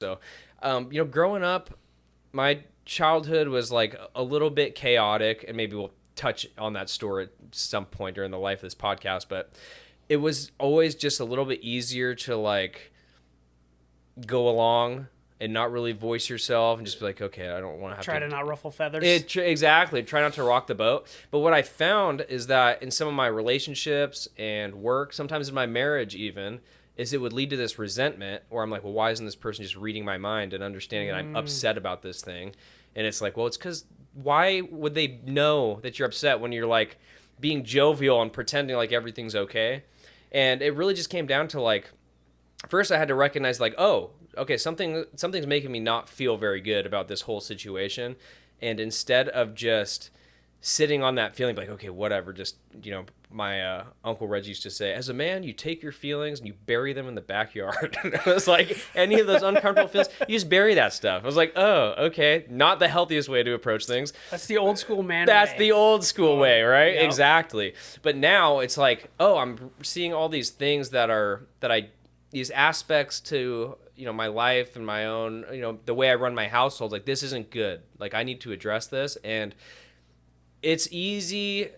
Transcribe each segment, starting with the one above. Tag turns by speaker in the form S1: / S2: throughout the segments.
S1: So, growing up, my childhood was like a little bit chaotic, and maybe we'll touch on that story at some point during the life of this podcast, but it was always just a little bit easier to like go along and not really voice yourself and just be like, okay, I don't want to have
S2: Try
S1: to
S2: to not ruffle feathers.
S1: exactly. Try not to rock the boat. But what I found is that in some of my relationships and work, sometimes in my marriage even, is it would lead to this resentment where I'm like, well, why isn't this person just reading my mind and understanding that I'm upset about this thing? And it's like, well, it's because why would they know that you're upset when you're like being jovial and pretending like everything's okay? And it really just came down to like, first I had to recognize like, oh, okay, something's making me not feel very good about this whole situation. And instead of just sitting on that feeling like, okay, whatever, just, my Uncle Reg used to say, as a man, you take your feelings and you bury them in the backyard. It was like any of those uncomfortable feelings, you just bury that stuff. I was like, oh, okay, not the healthiest way to approach things.
S2: That's the old school man
S1: That's
S2: way.
S1: the old school way, right?
S2: Yep.
S1: Exactly. But now it's like, oh, I'm seeing all these things these aspects to my life and my own the way I run my household, like this isn't good, like I need to address this. And it's easy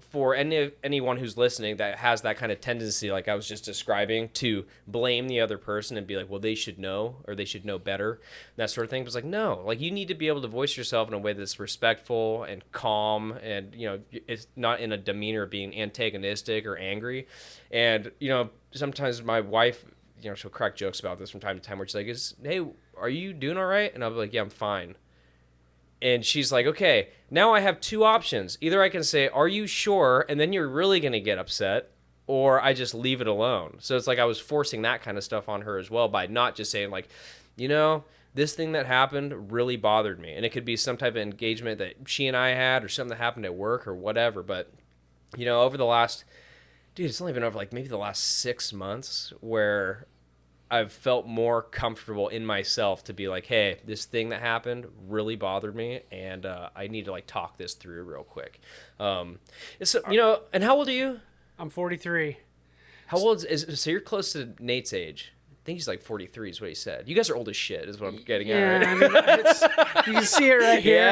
S1: for anyone who's listening that has that kind of tendency, like I was just describing, to blame the other person and be like, well, they should know, or they should know better, that sort of thing. But it's like, no, like you need to be able to voice yourself in a way that's respectful and calm, and it's not in a demeanor of being antagonistic or angry. And sometimes my wife, she'll crack jokes about this from time to time where she's like, hey, are you doing all right? And I'll be like, yeah, I'm fine. And she's like, okay, now I have two options. Either I can say, are you sure? And then you're really going to get upset, or I just leave it alone. So it's like I was forcing that kind of stuff on her as well by not just saying like, this thing that happened really bothered me. And it could be some type of engagement that she and I had, or something that happened at work or whatever. But, over the last, it's only been over like maybe the last 6 months where I've felt more comfortable in myself to be like, hey, this thing that happened really bothered me, and I need to like talk this through real quick. So, and how old are you?
S2: I'm 43.
S1: How old so you're close to Nate's age. I think he's like 43 is what he said. You guys are old as shit is what I'm getting at.
S2: Yeah,
S1: Right?
S2: I mean, you can see it right here.
S1: Yeah.